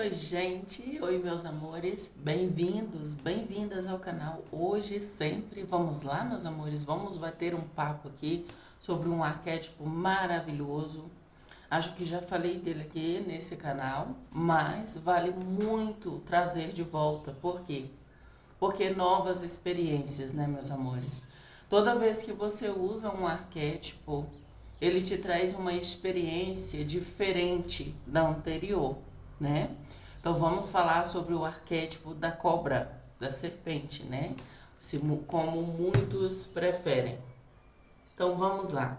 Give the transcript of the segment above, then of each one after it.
oi, gente! Oi, meus amores! Bem-vindos, bem-vindas ao canal. Hoje, sempre, vamos lá, meus amores, vamos bater um papo aqui sobre um arquétipo maravilhoso. Acho que já falei dele aqui nesse canal, mas vale muito trazer de volta. Por quê? Porque novas experiências, né, meus amores? Toda vez que você usa um arquétipo, ele te traz uma experiência diferente da anterior, né? Então vamos falar sobre o arquétipo da cobra, da serpente, né? Como muitos preferem. Então vamos lá.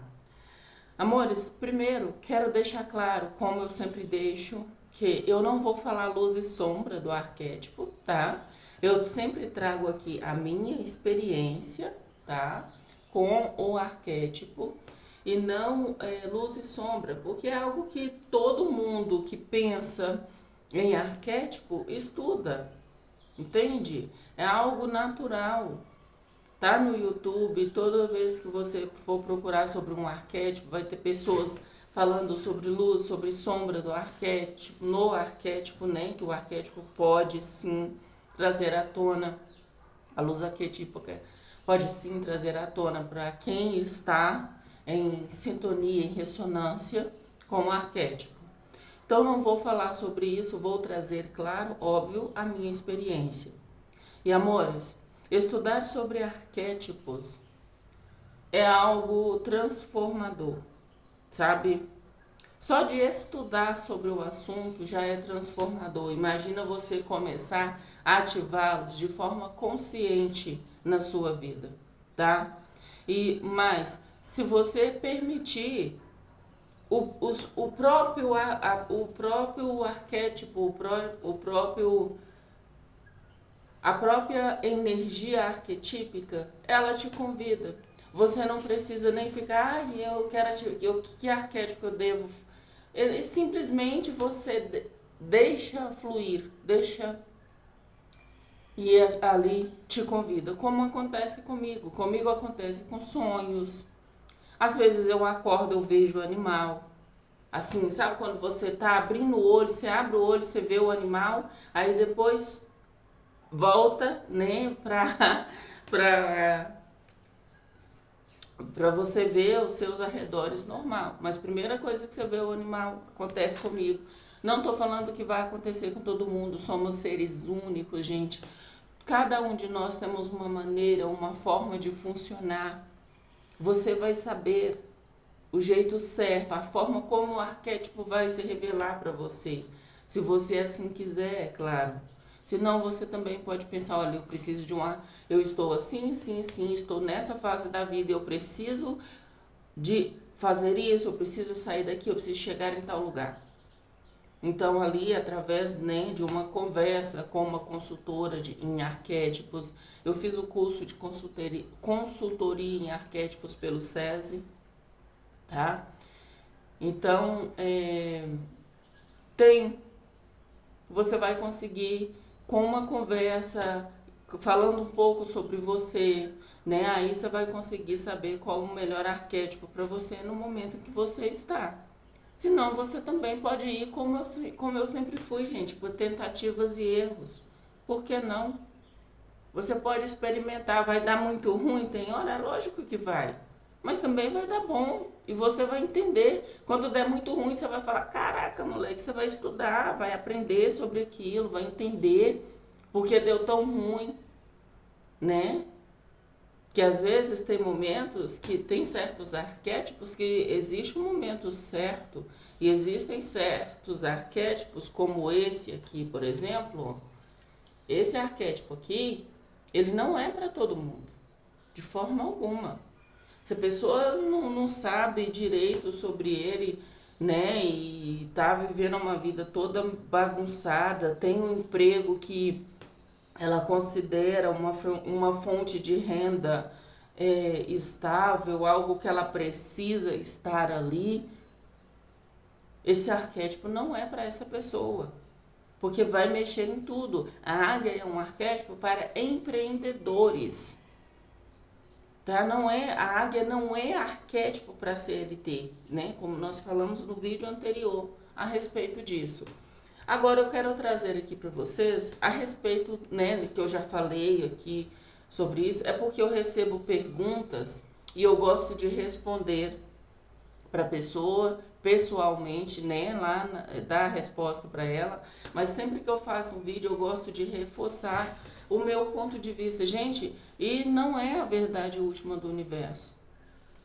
Amores, primeiro quero deixar claro, como eu sempre deixo, que eu não vou falar luz e sombra do arquétipo, tá? Eu sempre trago aqui a minha experiência, tá? Com o arquétipo e não luz e sombra, porque é algo que todo mundo que pensa em arquétipo estuda, entende? É algo natural. Tá no YouTube, toda vez que você for procurar sobre um arquétipo, vai ter pessoas falando sobre luz, sobre sombra do arquétipo, no arquétipo, né? Que o arquétipo pode sim trazer à tona, a luz arquetípica pode sim trazer à tona para quem está em sintonia, em ressonância com o arquétipo. Então não vou falar sobre isso, vou trazer, claro, óbvio, a minha experiência. E amores, estudar sobre arquétipos é algo transformador, sabe? Só de estudar sobre o assunto já é transformador. Imagina você começar a ativá-los de forma consciente na sua vida, tá? Mas se você permitir o próprio arquétipo, a própria energia arquetípica, ela te convida. Você não precisa nem ficar, eu quero que arquétipo eu devo. Simplesmente você deixa fluir, deixa e ali te convida. Como acontece comigo? Comigo acontece com sonhos. Às vezes eu acordo, eu vejo o animal. Assim, sabe quando você tá abrindo o olho, você abre o olho, você vê o animal, aí depois volta, né, pra você ver os seus arredores normal. Mas primeira coisa que você vê o animal, acontece comigo. Não tô falando que vai acontecer com todo mundo, somos seres únicos, gente. Cada um de nós temos uma maneira, uma forma de funcionar. Você vai saber o jeito certo, a forma como o arquétipo vai se revelar para você. Se você assim quiser, é claro. Senão você também pode pensar, olha, eu preciso de eu estou assim, assim, assim, estou nessa fase da vida, eu preciso de fazer isso, eu preciso sair daqui, eu preciso chegar em tal lugar. Então ali, através, né, de uma conversa com uma consultora em arquétipos, eu fiz o curso de consultoria em arquétipos pelo SESI, tá? Então, você vai conseguir com uma conversa, falando um pouco sobre você, né? Aí você vai conseguir saber qual o melhor arquétipo para você no momento em que você está. Senão você também pode ir como eu sempre fui, gente, por tentativas e erros. Por que não? Você pode experimentar, vai dar muito ruim? Tem hora, é lógico que vai. Mas também vai dar bom. E você vai entender. Quando der muito ruim, você vai falar, caraca, moleque, você vai estudar, vai aprender sobre aquilo, vai entender porque deu tão ruim, né? Que às vezes tem momentos que tem certos arquétipos que existe um momento certo. E existem certos arquétipos, como esse aqui, por exemplo. Esse arquétipo aqui, ele não é para todo mundo, de forma alguma. Se a pessoa não sabe direito sobre ele, né, e tá vivendo uma vida toda bagunçada, tem um emprego que ela considera uma fonte de renda estável, algo que ela precisa estar ali, esse arquétipo não é para essa pessoa, porque vai mexer em tudo. A águia é um arquétipo para empreendedores. Tá? A águia não é arquétipo para CLT, né? Como nós falamos no vídeo anterior a respeito disso. Agora eu quero trazer aqui para vocês a respeito, né, que eu já falei aqui sobre isso, é porque eu recebo perguntas e eu gosto de responder para a pessoa pessoalmente, né, dar a resposta para ela, mas sempre que eu faço um vídeo eu gosto de reforçar o meu ponto de vista, gente, e não é a verdade última do universo,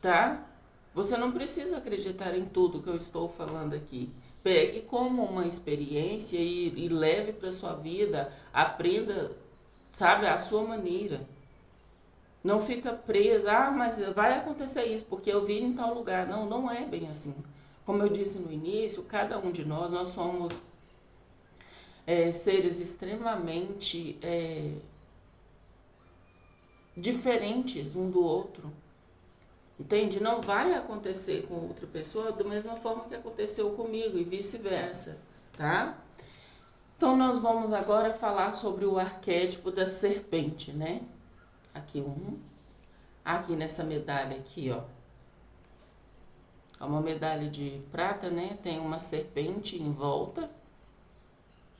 tá? Você não precisa acreditar em tudo que eu estou falando aqui. Pegue como uma experiência e leve para sua vida, aprenda, sabe, à sua maneira. Não fica presa, mas vai acontecer isso porque eu vi em tal lugar. Não, não é bem assim. Como eu disse no início, cada um de nós somos seres extremamente diferentes um do outro. Entende? Não vai acontecer com outra pessoa da mesma forma que aconteceu comigo e vice-versa, tá? Então, nós vamos agora falar sobre o arquétipo da serpente, né? Aqui aqui nessa medalha aqui, ó. É uma medalha de prata, né? Tem uma serpente em volta,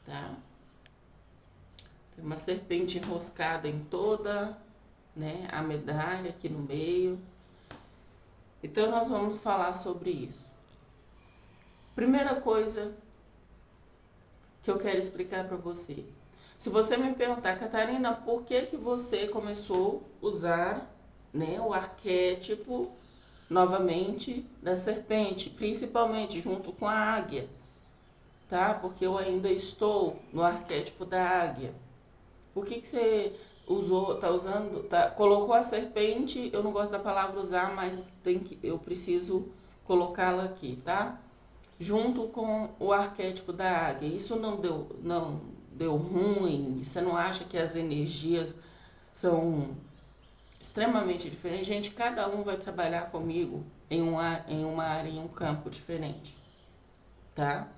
tá? Tem uma serpente enroscada em toda, né, a medalha aqui no meio. Então, nós vamos falar sobre isso. Primeira coisa que eu quero explicar para você. Se você me perguntar, Catarina, por que você começou a usar, né, o arquétipo novamente da serpente, principalmente junto com a águia, tá? Porque eu ainda estou no arquétipo da águia. Por que você colocou a serpente? Eu não gosto da palavra usar, mas eu preciso colocá-la aqui, tá? Junto com o arquétipo da águia. Isso não deu ruim? Você não acha que as energias são extremamente diferentes? Gente, cada um vai trabalhar comigo em uma área, em um campo diferente, tá?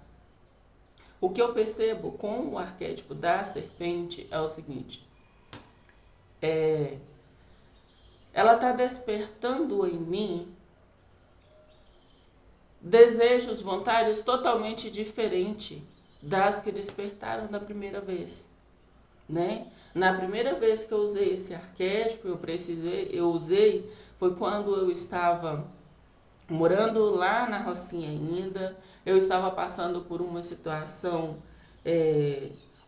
O que eu percebo com o arquétipo da serpente é o seguinte: ela está despertando em mim desejos, vontades totalmente diferentes das que despertaram da primeira vez, né? Na primeira vez que eu usei esse arquétipo, eu usei, foi quando eu estava morando lá na Rocinha ainda, eu estava passando por uma situação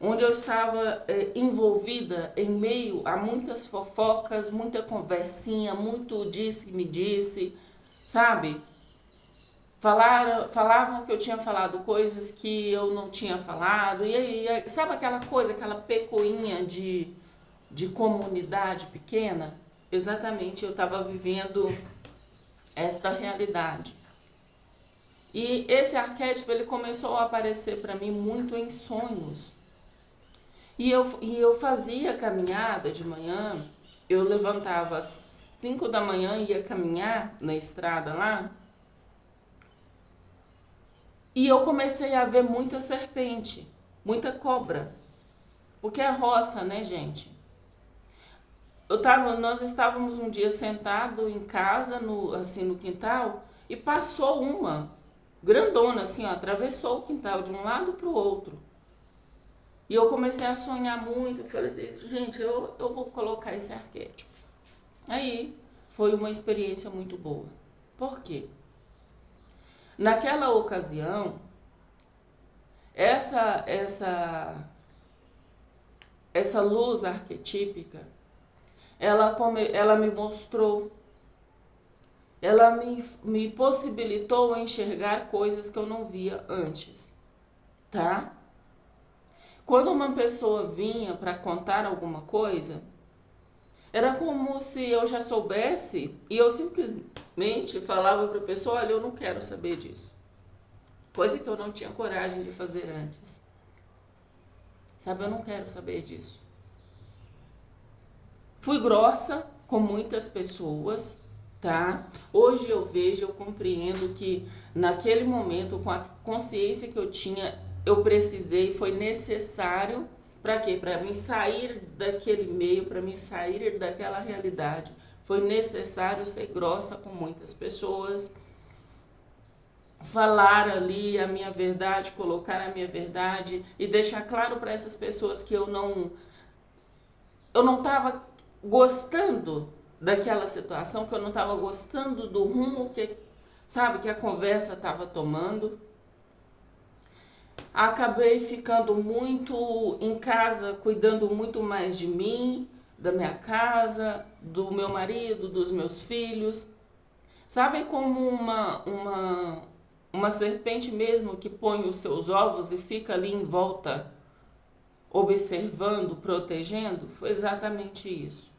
onde eu estava envolvida em meio a muitas fofocas, muita conversinha, muito disse que me disse, sabe? Falavam que eu tinha falado coisas que eu não tinha falado, e aí, sabe aquela coisa, aquela pecuinha de comunidade pequena? Exatamente, eu estava vivendo esta realidade. E esse arquétipo, ele começou a aparecer para mim muito em sonhos. E eu fazia caminhada de manhã, eu levantava às 5 da manhã e ia caminhar na estrada lá, e eu comecei a ver muita serpente, muita cobra, porque é roça, né, gente? Nós estávamos um dia sentado em casa, no quintal, e passou uma grandona, assim, ó, atravessou o quintal de um lado para o outro. E eu comecei a sonhar muito, eu falei assim, gente, eu vou colocar esse arquétipo. Aí, foi uma experiência muito boa. Por quê? Naquela ocasião, essa luz arquetípica, ela me mostrou, ela me possibilitou enxergar coisas que eu não via antes, tá? Quando uma pessoa vinha para contar alguma coisa, era como se eu já soubesse e eu simplesmente falava para a pessoa, olha, eu não quero saber disso. Coisa que eu não tinha coragem de fazer antes. Sabe, eu não quero saber disso. Fui grossa com muitas pessoas, tá? Hoje eu vejo, eu compreendo que naquele momento, com a consciência que eu tinha, eu precisei, foi necessário. Para quê? Para mim sair daquele meio, para mim sair daquela realidade. Foi necessário ser grossa com muitas pessoas. falar ali a minha verdade, colocar a minha verdade e deixar claro para essas pessoas que eu não estava gostando daquela situação, que eu não estava gostando do rumo que, sabe, que a conversa estava tomando. Acabei ficando muito em casa, cuidando muito mais de mim, da minha casa, do meu marido, dos meus filhos. Sabe como uma serpente mesmo que põe os seus ovos e fica ali em volta, observando, protegendo? Foi exatamente isso.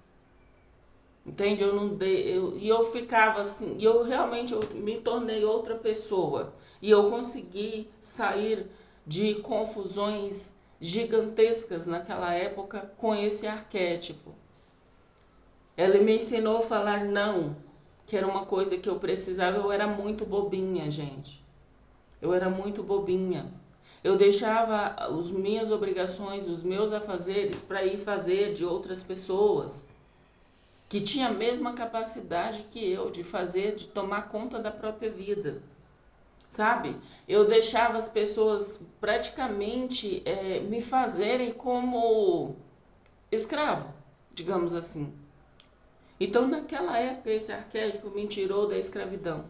Entende? Eu não dei, e eu ficava assim, e eu realmente me tornei outra pessoa. E eu consegui sair de confusões gigantescas naquela época com esse arquétipo. Ela me ensinou a falar não, que era uma coisa que eu precisava. Eu era muito bobinha, gente. Eu era muito bobinha. Eu deixava as minhas obrigações, os meus afazeres para ir fazer de outras pessoas que tinha a mesma capacidade que eu de fazer, de tomar conta da própria vida, sabe? Eu deixava as pessoas praticamente me fazerem como escravo, digamos assim. Então, naquela época, esse arquétipo me tirou da escravidão,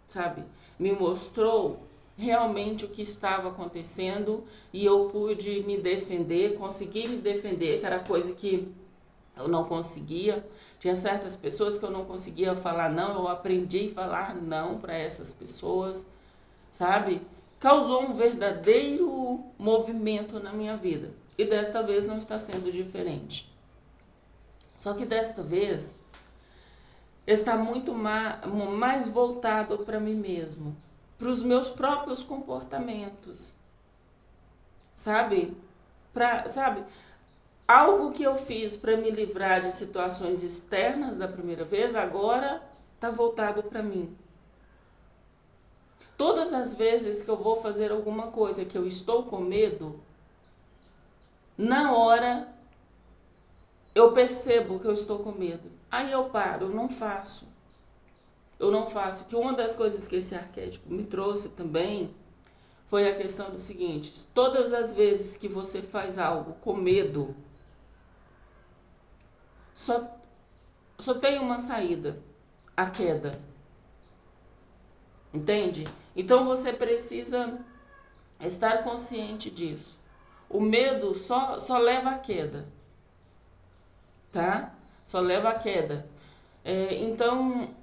sabe? Me mostrou realmente o que estava acontecendo e eu pude me defender, consegui me defender, que era coisa que eu não conseguia. Tinha certas pessoas que eu não conseguia falar não, eu aprendi a falar não para essas pessoas, sabe? Causou um verdadeiro movimento na minha vida. E desta vez não está sendo diferente. Só que desta vez está muito mais voltado para mim mesmo, para os meus próprios comportamentos, sabe? Sabe? Algo que eu fiz para me livrar de situações externas da primeira vez, agora está voltado para mim. Todas as vezes que eu vou fazer alguma coisa que eu estou com medo, na hora eu percebo que eu estou com medo. Aí eu paro, eu não faço. Eu não faço. Que uma das coisas que esse arquétipo me trouxe também foi a questão do seguinte: todas as vezes que você faz algo com medo, só tem uma saída, a queda. Entende? Então você precisa estar consciente disso. O medo só leva à queda, tá? Só leva à queda. Então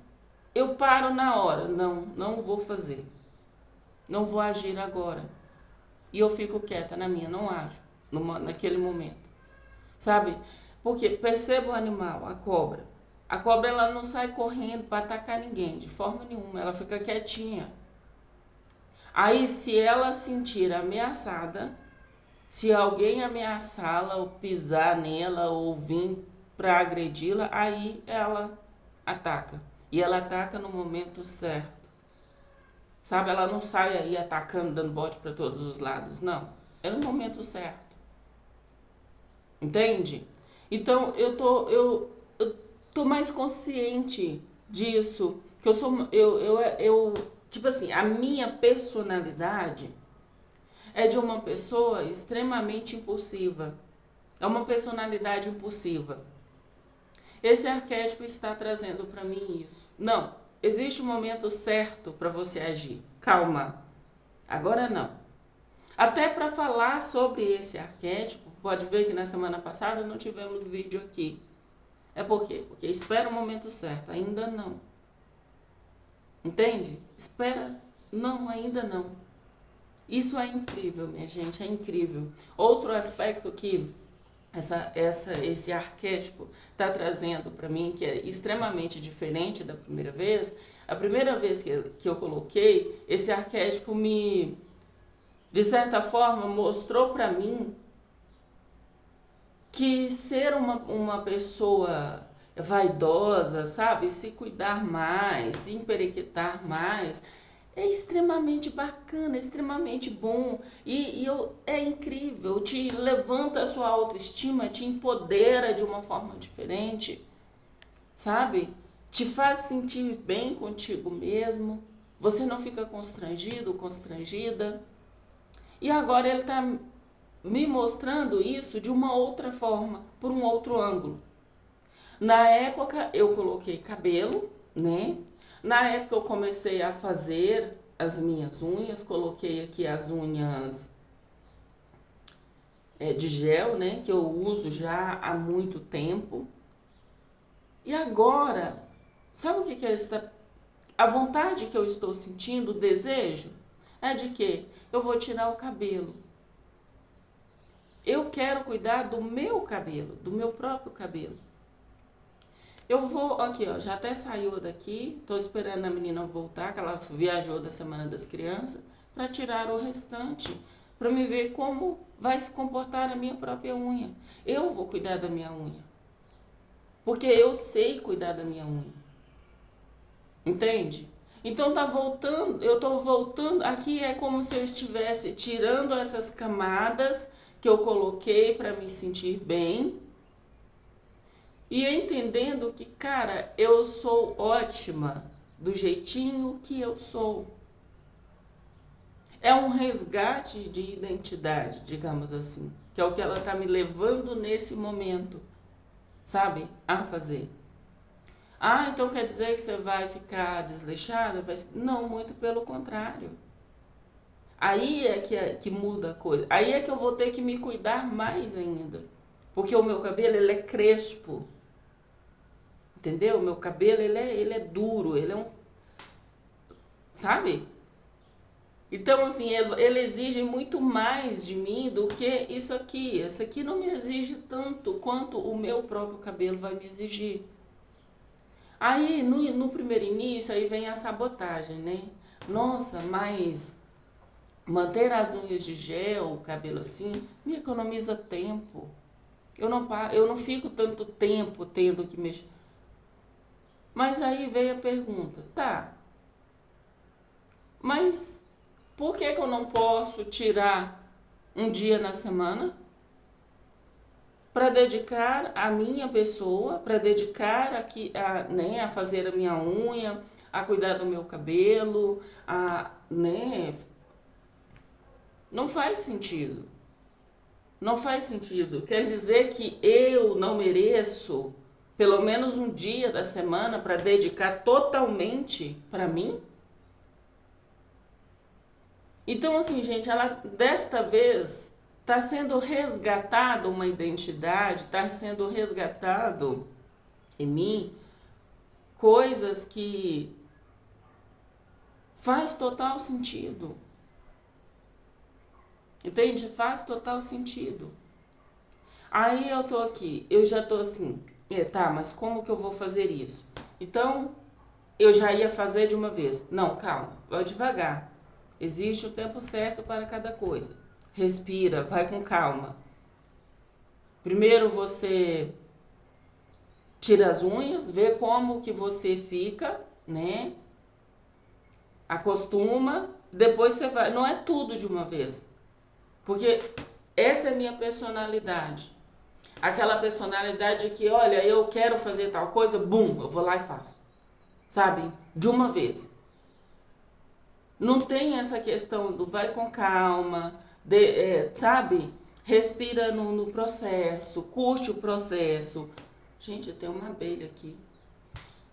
eu paro na hora. Não vou fazer. Não vou agir agora. E eu fico quieta na minha, não ajo naquele momento. Sabe? Porque perceba o animal, a cobra. A cobra ela não sai correndo para atacar ninguém, de forma nenhuma. Ela fica quietinha. Aí se ela sentir ameaçada, se alguém ameaçá-la ou pisar nela ou vir para agredi-la, aí ela ataca. E ela ataca no momento certo. Sabe, ela não sai aí atacando, dando bote para todos os lados, não. É no momento certo. Entende? Então eu tô mais consciente disso, que eu tipo assim, a minha personalidade é de uma pessoa extremamente impulsiva. É uma personalidade impulsiva. Esse arquétipo está trazendo para mim isso. Não, existe um momento certo para você agir. Calma. Agora não. Até para falar sobre esse arquétipo, pode ver que na semana passada não tivemos vídeo aqui. É por quê? Porque espera o momento certo. Ainda não. Entende? Espera. Não, ainda não. Isso é incrível, minha gente. É incrível. Outro aspecto que esse arquétipo está trazendo para mim, que é extremamente diferente da primeira vez. A primeira vez que eu coloquei, esse arquétipo de certa forma, mostrou para mim que ser uma pessoa vaidosa, sabe? Se cuidar mais, se emperequetar mais, é extremamente bacana, extremamente bom. É incrível, te levanta a sua autoestima, te empodera de uma forma diferente, sabe? Te faz sentir bem contigo mesmo, Você não fica constrangido, constrangida? E agora ele está me mostrando isso de uma outra forma, por um outro ângulo. Na época eu coloquei cabelo, né? Na época eu comecei a fazer as minhas unhas, coloquei aqui as unhas de gel, né? Que eu uso já há muito tempo. E agora, sabe o que é essa? A vontade que eu estou sentindo, o desejo, é de que eu vou tirar o cabelo. Eu quero cuidar do meu cabelo, do meu próprio cabelo. Eu vou, aqui ó, já até saiu daqui, tô esperando a menina voltar, que ela viajou da Semana das Crianças, para tirar o restante, para me ver como vai se comportar a minha própria unha. Eu vou cuidar da minha unha, porque eu sei cuidar da minha unha, entende? Então tá voltando, eu tô voltando, aqui é como se eu estivesse tirando essas camadas que eu coloquei para me sentir bem, e entendendo que, cara, eu sou ótima do jeitinho que eu sou. É um resgate de identidade, digamos assim, que é o que ela tá me levando nesse momento, sabe, a fazer. Ah, então quer dizer que você vai ficar desleixada? Não, muito pelo contrário. Aí é que muda a coisa. Aí é que eu vou ter que me cuidar mais ainda. Porque o meu cabelo, ele é crespo. Entendeu? O meu cabelo, ele é duro, ele é um... Sabe? Então, assim, ele exige muito mais de mim do que isso aqui. Esse aqui não me exige tanto quanto o meu próprio cabelo vai me exigir. Aí, no primeiro início, aí vem a sabotagem, né? Nossa, mas manter as unhas de gel, o cabelo assim, me economiza tempo. Eu não fico tanto tempo tendo que mexer. Mas aí veio a pergunta, tá, mas por que eu não posso tirar um dia na semana para dedicar a minha pessoa, para dedicar aqui né, a fazer a minha unha, a cuidar do meu cabelo, né? Não faz sentido. Não faz sentido. Quer dizer que eu não mereço pelo menos um dia da semana para dedicar totalmente para mim? Então, assim, gente, ela desta vez está sendo resgatado uma identidade, está sendo resgatado em mim coisas que faz total sentido. Entende? Faz total sentido. Aí eu tô aqui, eu já tô assim, tá, mas como que eu vou fazer isso? Então, eu já ia fazer de uma vez. Não, calma, vai devagar. Existe o tempo certo para cada coisa. Respira, vai com calma. Primeiro você tira as unhas, vê como que você fica, né? Acostuma, depois você vai. Não é tudo de uma vez. Porque essa é a minha personalidade. Aquela personalidade que, olha, eu quero fazer tal coisa, bum, eu vou lá e faço. Sabe? De uma vez. Não tem essa questão do vai com calma, sabe? Respira no processo, curte o processo. Gente, tem uma abelha aqui.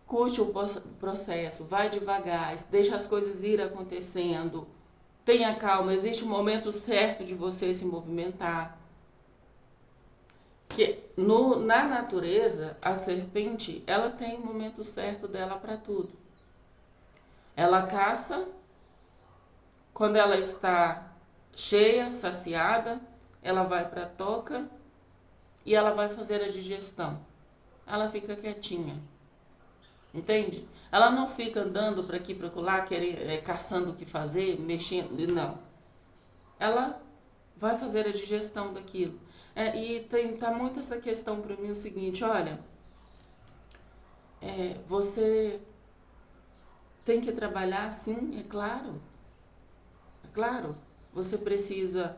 Curte o processo, vai devagar, deixa as coisas ir acontecendo. Tenha calma, existe um momento certo de você se movimentar. Que na natureza, a serpente, ela tem o momento certo dela para tudo. Ela caça quando ela está cheia, saciada, ela vai para a toca e ela vai fazer a digestão. Ela fica quietinha. Entende? Ela não fica andando para aqui, para lá, caçando o que fazer, mexendo, não. Ela vai fazer a digestão daquilo. E tá muito essa questão para mim o seguinte, olha, você tem que trabalhar sim, é claro. É claro, você precisa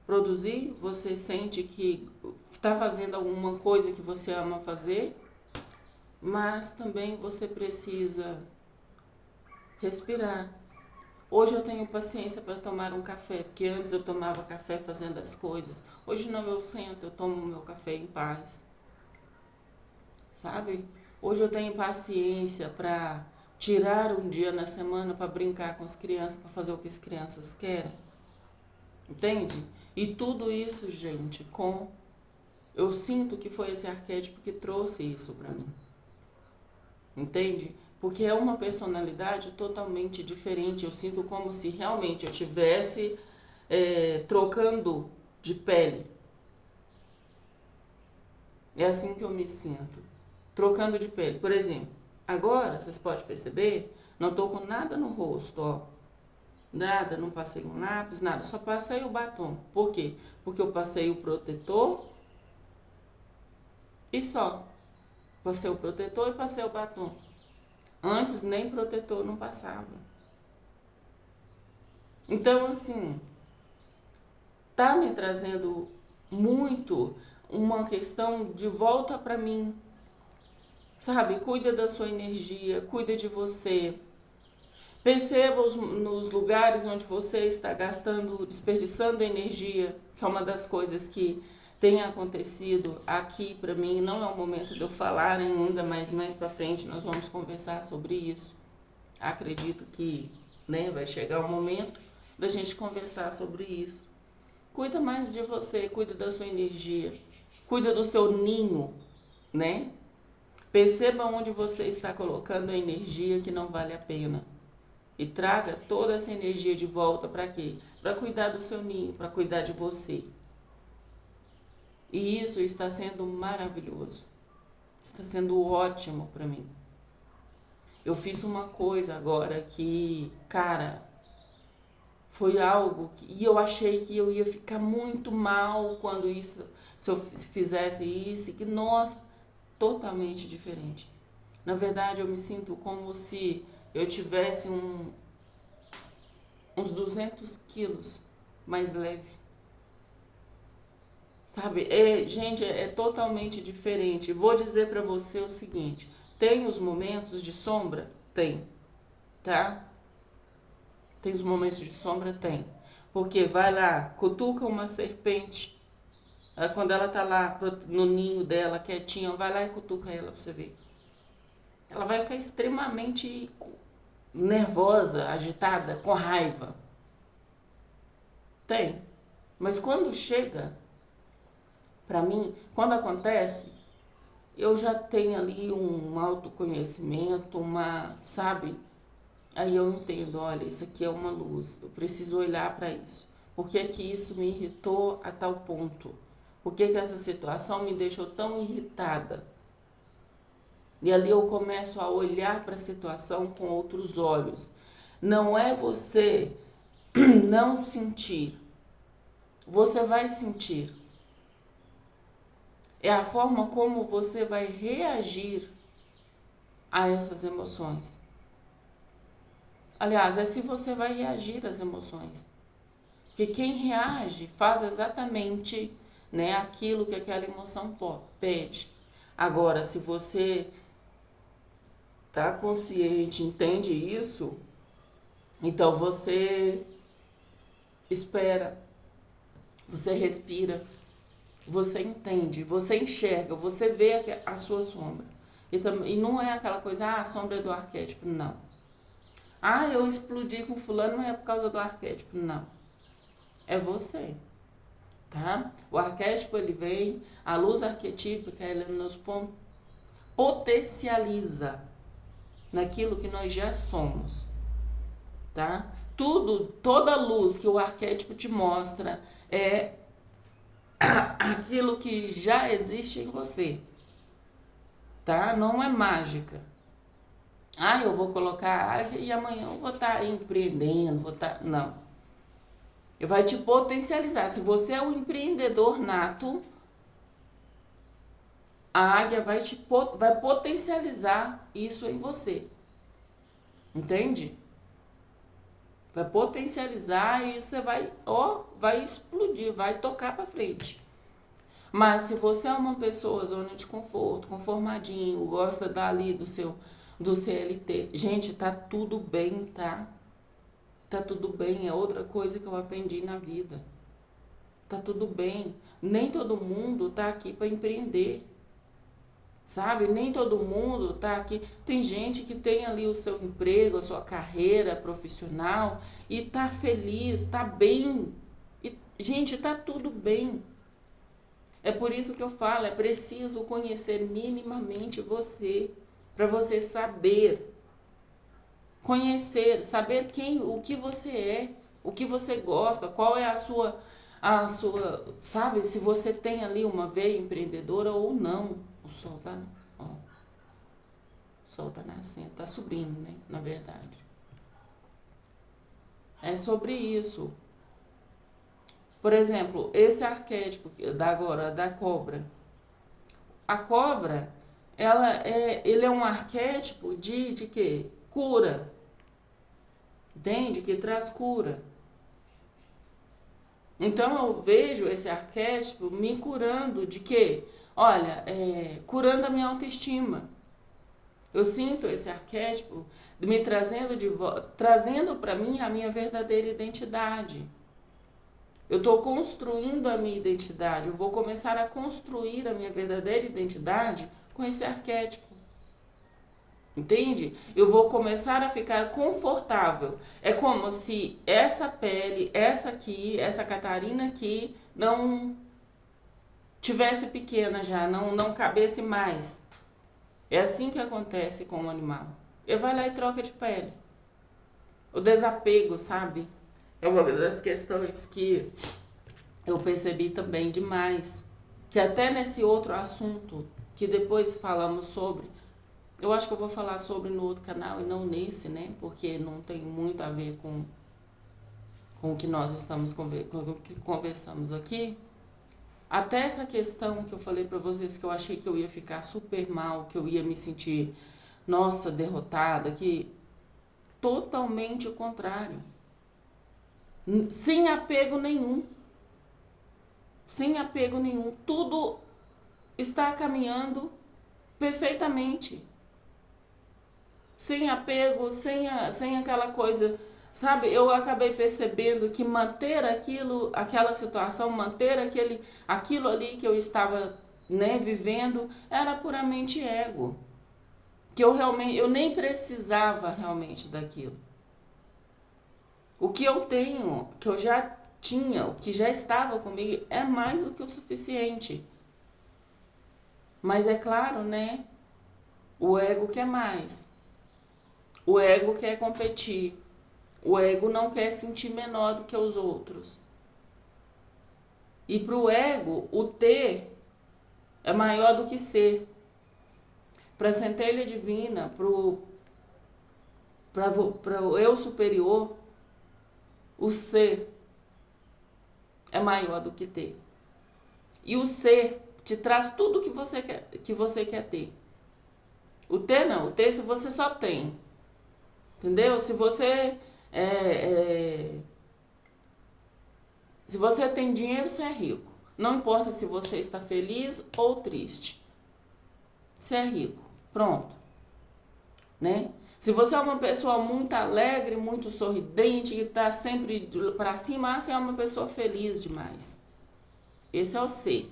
produzir, você sente que está fazendo alguma coisa que você ama fazer, mas também você precisa respirar. Hoje eu tenho paciência para tomar um café, porque antes eu tomava café fazendo as coisas. Hoje não, eu sento, eu tomo meu café em paz, sabe? Hoje eu tenho paciência para tirar um dia na semana para brincar com as crianças, para fazer o que as crianças querem. Entende? E tudo isso, gente, eu sinto que foi esse arquétipo que trouxe isso para mim. Entende? Porque é uma personalidade totalmente diferente. Eu sinto como se realmente eu estivesse trocando de pele. É assim que eu me sinto. Trocando de pele. Por exemplo, agora, vocês podem perceber, não estou com nada no rosto, ó. Nada, não passei um lápis, nada. Só passei o batom. Por quê? Porque eu passei o protetor e só. Passei o protetor e passei o batom. Antes nem protetor não passava. Então, assim, tá me trazendo muito uma questão de volta para mim. Sabe? Cuida da sua energia, cuida de você. Perceba nos lugares onde você está gastando, desperdiçando energia, que é uma das coisas que tem acontecido aqui para mim. Não é o momento de eu falar ainda, mas mais para frente nós vamos conversar sobre isso. Acredito que vai chegar o momento da gente conversar sobre isso. Cuida mais de você, cuida da sua energia, cuida do seu ninho, né? Perceba onde você está colocando a energia que não vale a pena. E traga toda essa energia de volta para quê? Para cuidar do seu ninho, para cuidar de você. E isso está sendo maravilhoso. Está sendo ótimo para mim. Eu fiz uma coisa agora que, cara, foi algo e eu achei que eu ia ficar muito mal quando se eu fizesse isso, e que, nossa, totalmente diferente. Na verdade, eu me sinto como se eu tivesse uns 200 quilos mais leve. Sabe? Gente, é totalmente diferente. Vou dizer pra você o seguinte. Tem os momentos de sombra? Tem. Tá? Tem os momentos de sombra? Tem. Porque vai lá, cutuca uma serpente. Quando ela tá lá no ninho dela, quietinha, vai lá e cutuca ela pra você ver. Ela vai ficar extremamente nervosa, agitada, com raiva. Tem. Mas quando chega, pra mim, quando acontece, eu já tenho ali um autoconhecimento, sabe? Aí eu entendo, olha, isso aqui é uma luz, eu preciso olhar para isso. Por que que isso me irritou a tal ponto? Por que que essa situação me deixou tão irritada? E ali eu começo a olhar para a situação com outros olhos. Não é você não sentir. Você vai sentir. É a forma como você vai reagir a essas emoções. Aliás, é se você vai reagir às emoções. Porque quem reage faz exatamente, aquilo que aquela emoção pede. Agora, se você tá consciente, entende isso, então você espera, você respira, você entende, você enxerga, você vê a sua sombra. E não é aquela coisa, a sombra é do arquétipo, não. Eu explodi com fulano, não é por causa do arquétipo, não. É você, tá? O arquétipo, ele vem, a luz arquetípica, ela nos potencializa naquilo que nós já somos, tá? Toda luz que o arquétipo te mostra é aquilo que já existe em você, tá? Não é mágica. Eu vou colocar e amanhã eu vou estar empreendendo, não. Vai te potencializar. Se você é um empreendedor nato, a águia vai potencializar isso em você. Entende? Vai potencializar e você vai explodir, vai tocar para frente. Mas se você é uma pessoa zona de conforto, conformadinho, gosta dali do do CLT. Gente, tá tudo bem, tá? Tá tudo bem, é outra coisa que eu aprendi na vida. Tá tudo bem. Nem todo mundo tá aqui para empreender. Sabe? Nem todo mundo tá aqui. Tem gente que tem ali o seu emprego, a sua carreira profissional e tá feliz, tá bem. E, gente, tá tudo bem. É por isso que eu falo, é preciso conhecer minimamente você, para você saber, conhecer, saber o que você é, o que você gosta, qual é sabe, se você tem ali uma veia empreendedora ou não. O sol tá, ó, o sol tá nascendo, tá subindo, né, na verdade. É sobre isso. Por exemplo, esse arquétipo da cobra. A cobra, ele é um arquétipo de quê? Cura. Entende? Que traz cura. Então eu vejo esse arquétipo me curando de quê? Olha, curando a minha autoestima. Eu sinto esse arquétipo me trazendo para mim a minha verdadeira identidade. Eu estou construindo a minha identidade. Eu vou começar a construir a minha verdadeira identidade com esse arquétipo. Entende? Eu vou começar a ficar confortável. É como se essa pele, essa Catarina aqui, não tivesse pequena já, não cabesse mais. É assim que acontece com o animal. Ele vai lá e troca de pele. O desapego, sabe? É uma das questões que eu percebi também demais. Que até nesse outro assunto, que depois falamos sobre, eu acho que eu vou falar sobre no outro canal e não nesse, né? Porque não tem muito a ver com o que nós estamos conversamos aqui. Até essa questão que eu falei para vocês, que eu achei que eu ia ficar super mal, que eu ia me sentir, nossa, derrotada, que totalmente o contrário. Sem apego nenhum. Sem apego nenhum. Tudo está caminhando perfeitamente. Sem apego, sem aquela coisa, sabe? Eu acabei percebendo que manter aquela situação, manter aquilo ali que eu estava, né, vivendo, era puramente ego. Que eu nem precisava realmente daquilo. O que eu tenho, que eu já tinha, o que já estava comigo, é mais do que o suficiente. Mas é claro, né? O ego quer mais. O ego quer competir. O ego não quer sentir menor do que os outros. E para o ego, o ter é maior do que ser. Para a centelha divina, para o eu superior, o ser é maior do que ter. E o ser te traz tudo que você quer ter. O ter não, o ter se você só tem. Entendeu? Se você se você tem dinheiro, você é rico. Não importa se você está feliz ou triste. Você é rico. Pronto. Né? Se você é uma pessoa muito alegre, muito sorridente, que está sempre para cima, você é uma pessoa feliz demais. Esse é o ser,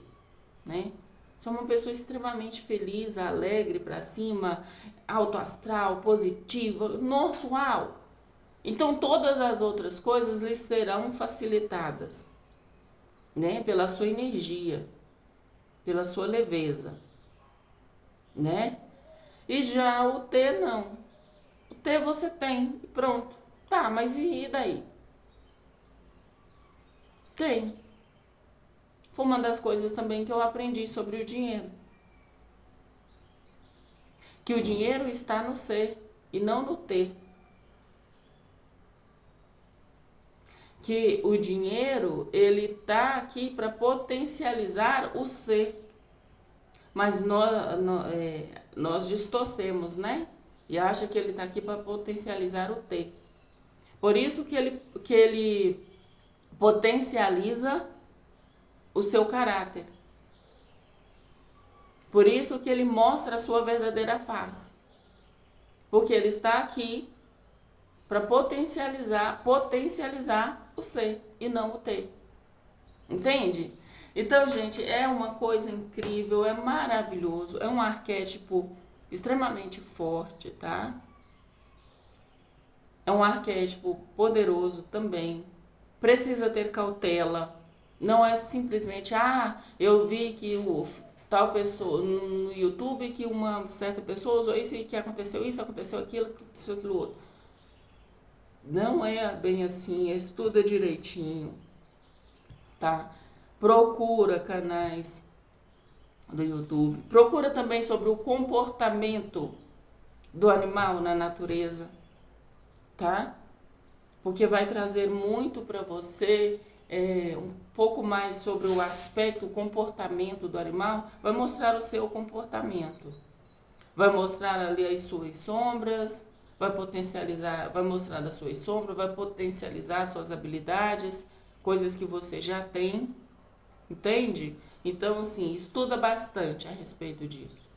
né? Você é uma pessoa extremamente feliz, alegre, para cima, alto astral, positiva. Nossa, uau! Então todas as outras coisas lhes serão facilitadas, né? Pela sua energia, pela sua leveza, né? E já o ter não. O ter você tem, pronto. Tá, mas e daí? Tem. Foi uma das coisas também que eu aprendi sobre o dinheiro. Que o dinheiro está no ser e não no ter. Que o dinheiro, ele tá aqui para potencializar o ser. Mas nós distorcemos, né? E acha que ele tá aqui para potencializar o ter. Por isso que ele potencializa o seu caráter. Por isso que ele mostra a sua verdadeira face. Porque ele está aqui para potencializar o ser e não o ter. Entende? Então, gente, é uma coisa incrível, é maravilhoso, é um arquétipo extremamente forte, tá? É um arquétipo poderoso também. Precisa ter cautela. Não é simplesmente, eu vi que tal pessoa no YouTube, que uma certa pessoa usou isso e que aconteceu isso, aconteceu aquilo outro. Não é bem assim, estuda direitinho, tá? Procura canais do YouTube. Procura também sobre o comportamento do animal na natureza, tá? Porque vai trazer muito para você um pouco mais sobre o aspecto, o comportamento do animal, vai mostrar o seu comportamento. Vai mostrar ali as suas sombras, vai potencializar, vai mostrar as suas sombras, vai potencializar suas habilidades, coisas que você já tem, entende? Então, assim, estuda bastante a respeito disso.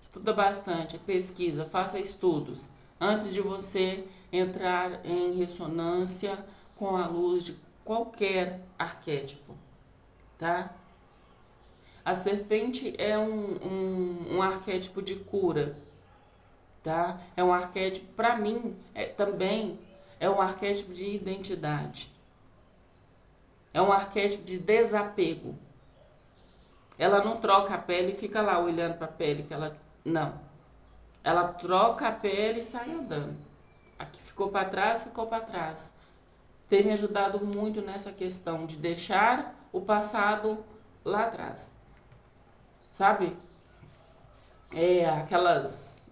Estuda bastante, pesquisa, faça estudos antes de você entrar em ressonância com a luz de qualquer arquétipo, tá? A serpente é um arquétipo de cura, tá? É um arquétipo, para mim, também é um arquétipo de identidade. É um arquétipo de desapego. Ela não troca a pele e fica lá olhando para a pele que ela não. Ela troca a pele e sai andando. Aqui ficou para trás, ficou para trás. Tem me ajudado muito nessa questão de deixar o passado lá atrás. Sabe? Aquelas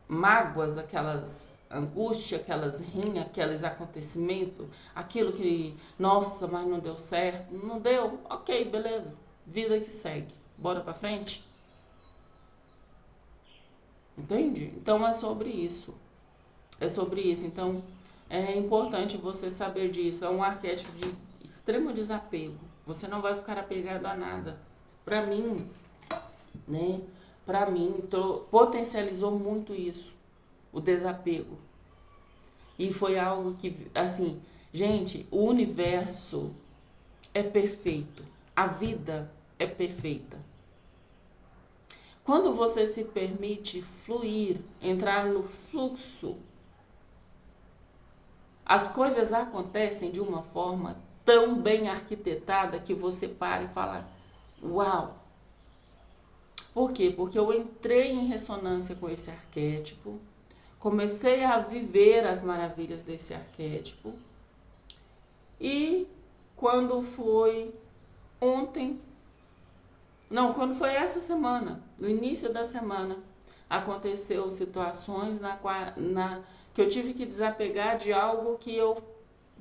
mágoas, aquelas angústias, aquelas rinhas, aqueles acontecimentos, aquilo que, nossa, mas não deu certo. Não deu? Ok, beleza. Vida que segue. Bora pra frente? Entende? Então é sobre isso. É sobre isso. Então é importante você saber disso. É um arquétipo de extremo desapego. Você não vai ficar apegado a nada. Pra mim, né? Pra mim, potencializou muito isso. O desapego. E foi algo que, assim, gente, o universo é perfeito. A vida é perfeita. Quando você se permite fluir, entrar no fluxo, as coisas acontecem de uma forma tão bem arquitetada que você para e fala, uau! Por quê? Porque eu entrei em ressonância com esse arquétipo, comecei a viver as maravilhas desse arquétipo e quando foi ontem, não, quando foi essa semana, no início da semana, aconteceu situações que eu tive que desapegar de algo que eu,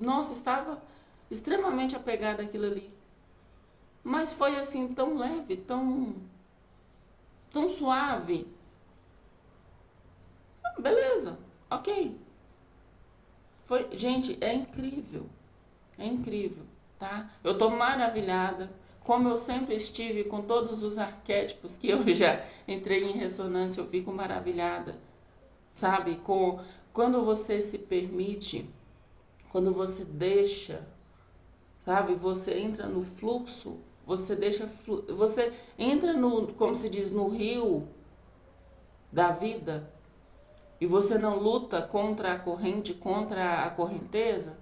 nossa, estava extremamente apegada àquilo ali. Mas foi assim, tão leve, tão suave. Beleza, ok. Gente, é incrível, tá? Eu tô maravilhada, como eu sempre estive com todos os arquétipos que eu já entrei em ressonância, eu fico maravilhada, sabe? Quando você se permite, quando você deixa, sabe? Você entra no fluxo, você entra no, como se diz, no rio da vida e você não luta contra a corrente, contra a correnteza,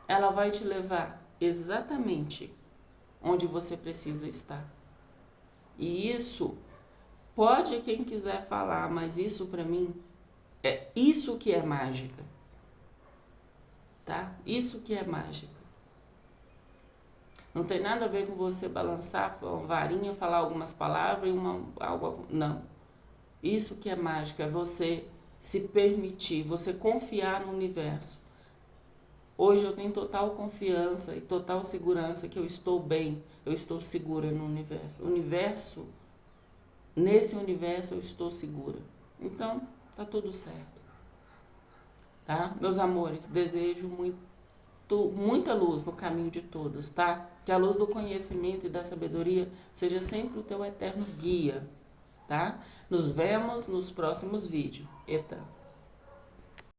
ela vai te levar exatamente onde você precisa estar. E isso, pode quem quiser falar, mas isso para mim, é isso que é mágica. Tá? Isso que é mágica. Não tem nada a ver com você balançar uma varinha, falar algumas palavras e algo. Não. Isso que é mágica, é você se permitir, você confiar no universo. Hoje eu tenho total confiança e total segurança que eu estou bem, eu estou segura no universo. Nesse universo eu estou segura. Então, tá tudo certo. Tá? Meus amores, desejo muita luz no caminho de todos, tá? Que a luz do conhecimento e da sabedoria seja sempre o teu eterno guia. tá? Nos vemos nos próximos vídeos. Eita!